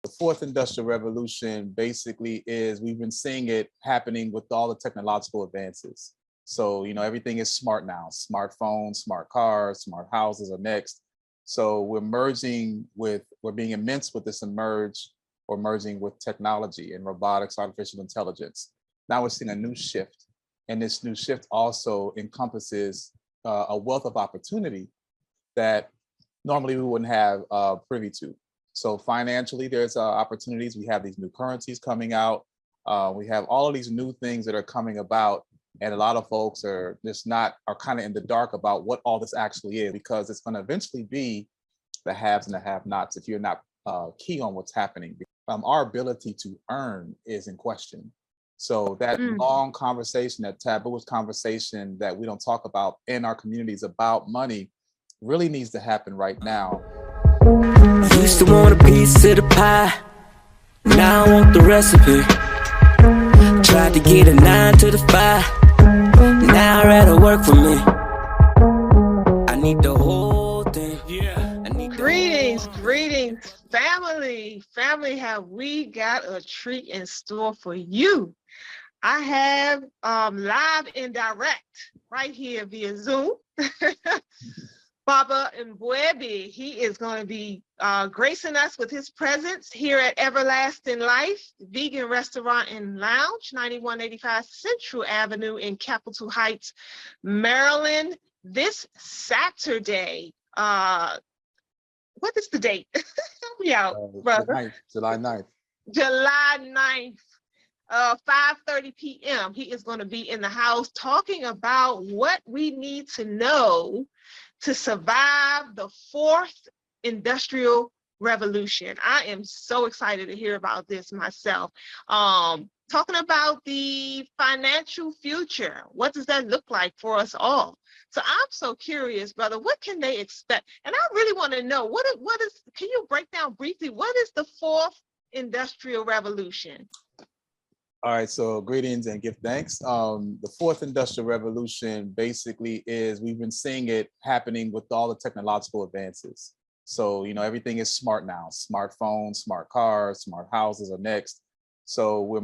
The fourth industrial revolution basically is we've been seeing it happening with all the technological advances. So, everything is smart now. Smartphones, smart cars, smart houses are next. So we're being immense with this or merging with technology and robotics, artificial intelligence. Now we're seeing a new shift. And this new shift also encompasses a wealth of opportunity that normally we wouldn't have privy to. So financially, there's opportunities. We have these new currencies coming out. We have all of these new things that are coming about. And a lot of folks are kind of in the dark about what all this actually is, because it's going to eventually be the haves and the have-nots if you're not key on what's happening. Our ability to earn is in question. So that long conversation, that taboo conversation that we don't talk about in our communities about money really needs to happen right now. Used to want a piece of the pie, now I want the recipe. Tried to get a 9 to the 5, now I'd rather work for me. I need the whole thing. Yeah. Greetings, family. Have we got a treat in store for you? I have live and direct right here via Zoom. Baba Mbwebi, he is going to be gracing us with his presence here at Everlasting Life Vegan Restaurant and Lounge, 9185 Central Avenue in Capitol Heights, Maryland, this Saturday. What is the date? Help me out, brother. July 9th. July 9th. 5:30 p.m. He is going to be in the house talking about what we need to know to survive the fourth industrial revolution. I am so excited to hear about this myself. Talking about the financial future. What does that look like for us all? So I'm so curious, brother, what can they expect? And I really want to know, can you break down briefly, what is the fourth industrial revolution? All right, so greetings and give thanks. The fourth industrial revolution basically is we've been seeing it happening with all the technological advances. So, everything is smart now. Smartphones, smart cars, smart houses are next. So we're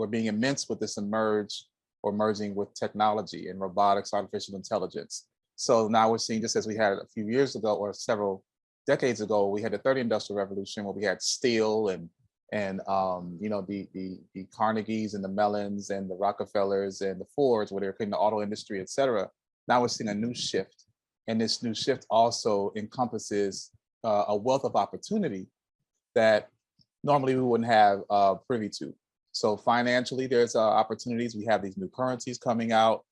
being immense with this merging with technology and robotics, artificial intelligence. So now we're seeing, just as we had a few years ago or several decades ago, we had the third industrial revolution where we had steel and the Carnegies and the Mellons and the Rockefellers and the Fords, where they're creating the auto industry, et cetera. Now we're seeing a new shift. And this new shift also encompasses a wealth of opportunity that normally we wouldn't have privy to. So financially, there's opportunities. We have these new currencies coming out.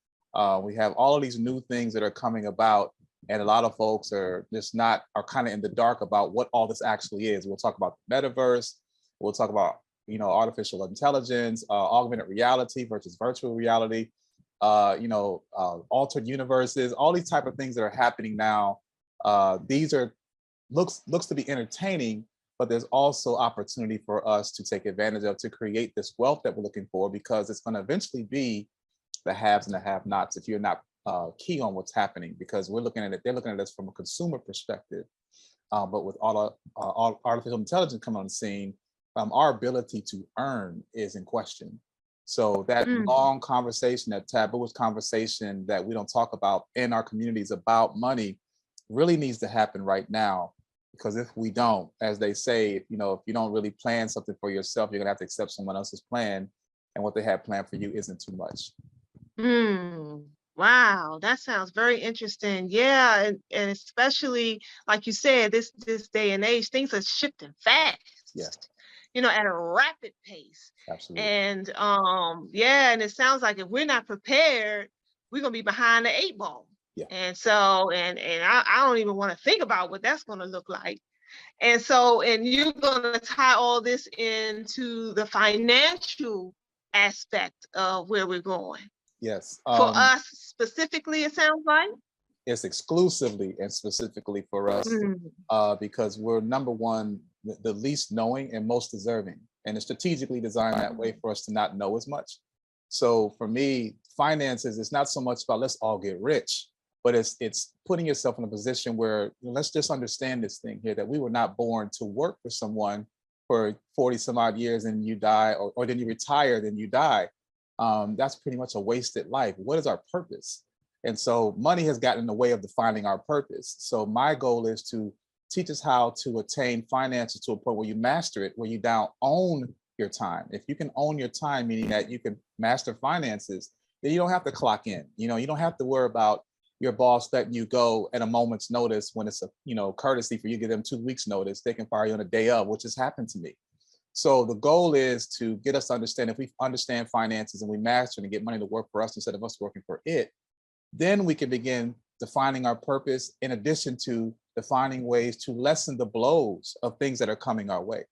We have all of these new things that are coming about. And a lot of folks are kind of in the dark about what all this actually is. We'll talk about the metaverse. We'll talk about, artificial intelligence, augmented reality versus virtual reality, altered universes, all these type of things that are happening now. These looks to be entertaining, but there's also opportunity for us to take advantage of to create this wealth that we're looking for, because it's going to eventually be the haves and the have-nots if you're not key on what's happening, because they're looking at us from a consumer perspective. But with all artificial intelligence coming on the scene, our ability to earn is in question. So that long conversation, that taboo conversation that we don't talk about in our communities about money really needs to happen right now. Because if we don't, as they say, if you don't really plan something for yourself, you're gonna have to accept someone else's plan, and what they have planned for you isn't too much. Wow, that sounds very interesting. Yeah, and especially like you said, this day and age, things are shifting fast. Yeah. At a rapid pace. Absolutely. And and it sounds like if we're not prepared, we're gonna be behind the 8 ball. Yeah. And so, and I don't even want to think about what that's gonna look like. And you're gonna tie all this into the financial aspect of where we're going. Yes. For us specifically, it sounds like. It's exclusively and specifically for us because we're number one, the least knowing and most deserving. And it's strategically designed that way for us to not know as much. So for me, finances, it's not so much about let's all get rich. but it's putting yourself in a position where, let's just understand this thing here, that we were not born to work for someone for 40 some odd years and you die, or then you retire, then you die. That's pretty much a wasted life. What is our purpose? And so money has gotten in the way of defining our purpose. So my goal is to teach us how to attain finances to a point where you master it, where you now own your time. If you can own your time, meaning that you can master finances, then you don't have to clock in. You don't have to worry about your boss letting you go at a moment's notice when it's a courtesy for you to give them 2 weeks notice. They can fire you on a day of, which has happened to me. So the goal is to get us to understand, if we understand finances and we master it and get money to work for us instead of us working for it, then we can begin defining our purpose, in addition to defining ways to lessen the blows of things that are coming our way.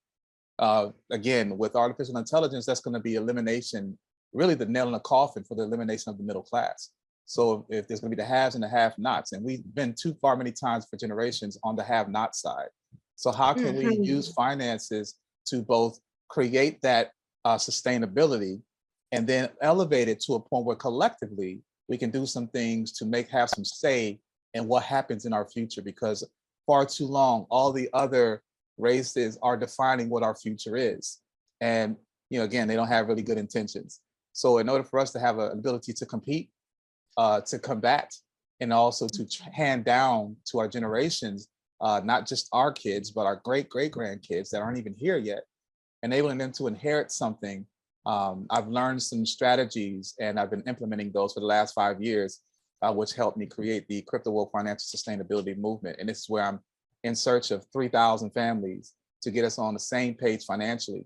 Again, with artificial intelligence, that's going to be elimination, really the nail in the coffin for the elimination of the middle class. So if there's going to be the haves and the have-nots, and we've been too far many times for generations on the have-not side. So how can we use finances to both create that sustainability and then elevate it to a point where collectively we can do some things to have some say in what happens in our future? Because far too long, all the other races are defining what our future is. And, again, they don't have really good intentions. So in order for us to have an ability to compete, to combat, and also to hand down to our generations, not just our kids, but our great-great-grandkids that aren't even here yet, enabling them to inherit something. I've learned some strategies, and I've been implementing those for the last 5 years, which helped me create the Crypto Woke Financial Sustainability Movement. And this is where I'm in search of 3,000 families to get us on the same page financially.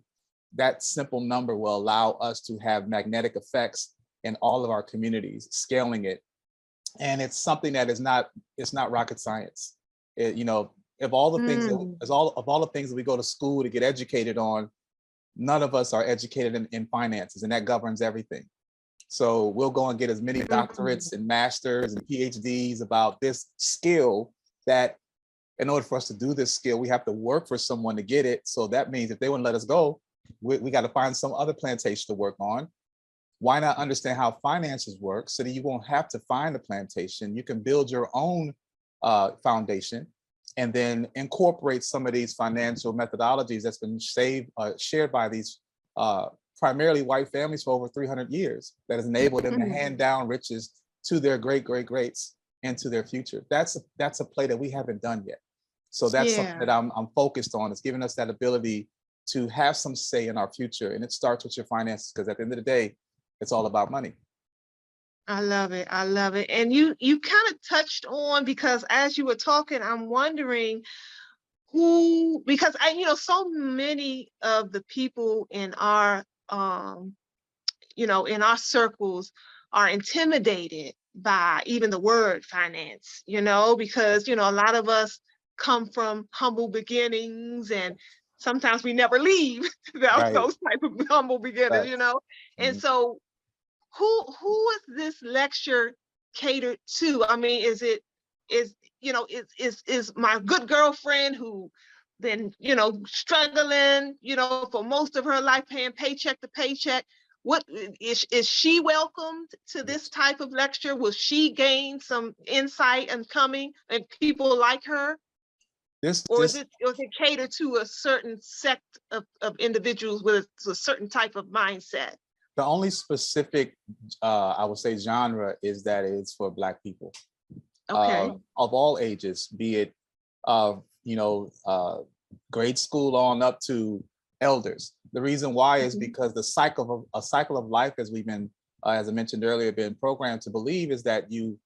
That simple number will allow us to have magnetic effects in all of our communities, scaling it. And it's something that it's not rocket science. Of all the things of all the things that we go to school to get educated on, none of us are educated in finances, and that governs everything. So we'll go and get as many doctorates and masters and PhDs about this skill, that in order for us to do this skill, we have to work for someone to get it. So that means if they wouldn't let us go, we got to find some other plantation to work on. Why not understand how finances work so that you won't have to find a plantation? You can build your own foundation and then incorporate some of these financial methodologies that's been shared by these primarily white families for over 300 years, that has enabled them to hand down riches to their great-great-greats and to their future. That's a play that we haven't done yet. So that's something that I'm focused on. It's giving us that ability to have some say in our future. And it starts with your finances, because at the end of the day, it's all about money. I love it. I love it. And you kind of touched on, because as you were talking, I'm wondering who, because so many of the people in our in our circles are intimidated by even the word finance, because a lot of us come from humble beginnings, and sometimes we never leave those type of humble beginnings, And so who is this lecture catered to? I mean, is my good girlfriend who been struggling for most of her life, paying paycheck to paycheck? What is she welcomed to this type of lecture? Will she gain some insight and coming and people like her? Is it catered to a certain sect of individuals with a certain type of mindset? The only specific, I would say, genre is that it's for Black people. Okay. Of all ages, be it, grade school on up to elders. The reason why is because a cycle of life, as we've been, as I mentioned earlier, been programmed to believe, is that you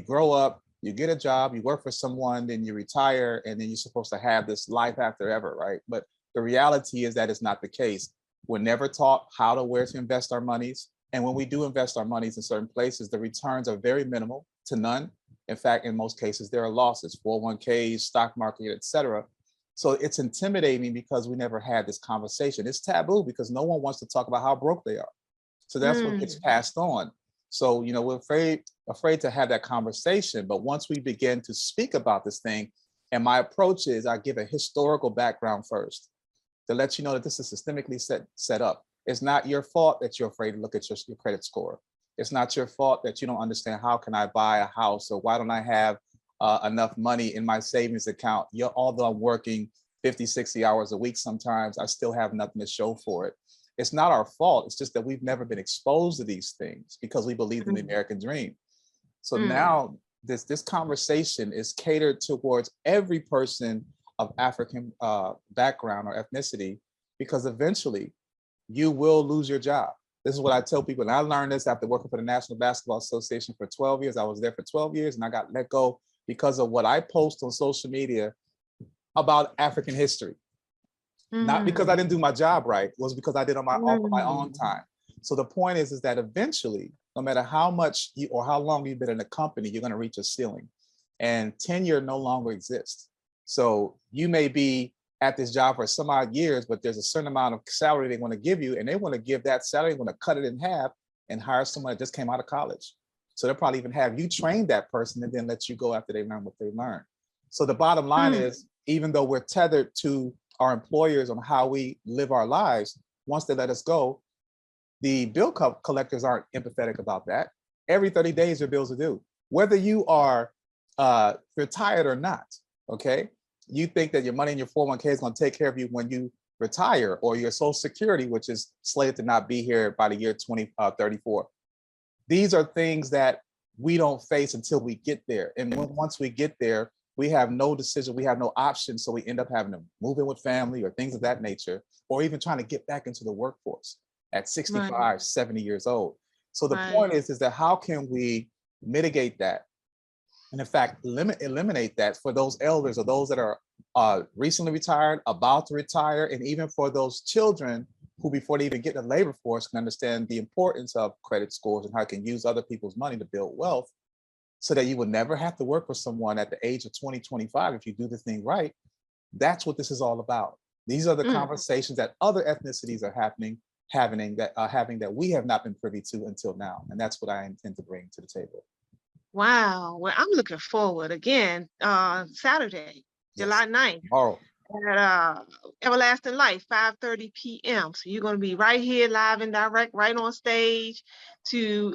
grow up, you get a job, you work for someone, then you retire, and then you're supposed to have this life after ever, right? But the reality is that it's not the case. We're never taught where to invest our monies. And when we do invest our monies in certain places, the returns are very minimal to none. In fact, in most cases, there are losses, 401ks, stock market, et cetera. So it's intimidating because we never had this conversation. It's taboo because no one wants to talk about how broke they are. So that's what gets passed on. So, we're afraid to have that conversation. But once we begin to speak about this thing, and my approach is I give a historical background first to let you know that this is systemically set up. It's not your fault that you're afraid to look at your credit score. It's not your fault that you don't understand how can I buy a house, or why don't I have enough money in my savings account. Although I'm working 50, 60 hours a week, sometimes I still have nothing to show for it. It's not our fault. It's just that we've never been exposed to these things because we believed in the American dream. So now this conversation is catered towards every person of African background or ethnicity, because eventually you will lose your job. This is what I tell people. And I learned this after working for the National Basketball Association for 12 years. I was there for 12 years and I got let go because of what I post on social media about African history. Not because I didn't do my job right, it was because I did on my own time. So the point is that eventually, no matter how much or how long you've been in a company, you're going to reach a ceiling, and tenure no longer exists. So you may be at this job for some odd years, but there's a certain amount of salary they want to give you, and they want to give that salary, want to cut it in half and hire someone that just came out of college. So they'll probably even have you train that person and then let you go after they learn what they learned. So the bottom line is, even though we're tethered to our employers on how we live our lives, once they let us go, the bill collectors aren't empathetic about that. Every 30 days, your bills are due, whether you are retired or not, okay? You think that your money in your 401k is gonna take care of you when you retire, or your Social Security, which is slated to not be here by the year 2034. These are things that we don't face until we get there. And once we get there, we have no decision, we have no option. So we end up having to move in with family or things of that nature, or even trying to get back into the workforce at 65, 70 years old. So the point is that how can we mitigate that? And in fact, eliminate that for those elders or those that are recently retired, about to retire, and even for those children who, before they even get in the labor force, can understand the importance of credit scores and how you can use other people's money to build wealth, so that you would never have to work for someone at the age of 20, 25 if you do the thing right. That's what this is all about. These are the conversations that other ethnicities are having that we have not been privy to until now. And that's what I intend to bring to the table. Wow. Well, I'm looking forward again, Saturday, July 9th. Tomorrow. At Everlasting Life, 5:30 p.m. So you're going to be right here, live and direct, right on stage, to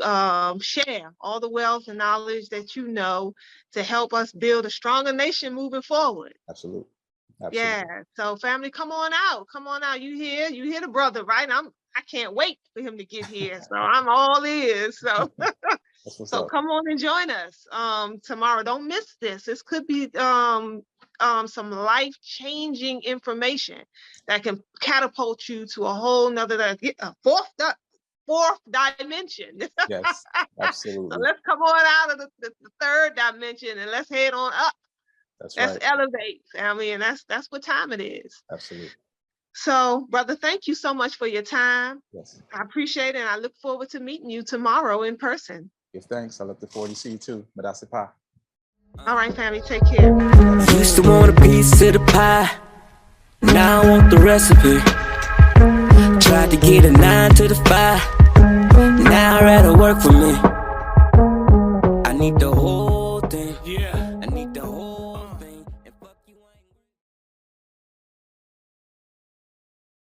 share all the wealth and knowledge that you know to help us build a stronger nation moving forward. Absolutely. Yeah. So family, come on out. Come on out. You hear the brother, right? I can't wait for him to get here. So I'm all ears. So so come on and join us tomorrow. Don't miss this. This could be some life-changing information that can catapult you to a whole nother fourth dimension. Yes, absolutely. So let's come on out of the third dimension and let's head on up. Let's elevate, family, and that's what time it is. Absolutely. So, brother, thank you so much for your time. Yes. I appreciate it, and I look forward to meeting you tomorrow in person. Give thanks. I look forward to see you too. Madasipa. All right, family, take care. Used to want a piece of the pie, now I want the recipe. Tried to get a 9 to the 5, now I'd rather work for me. I need the whole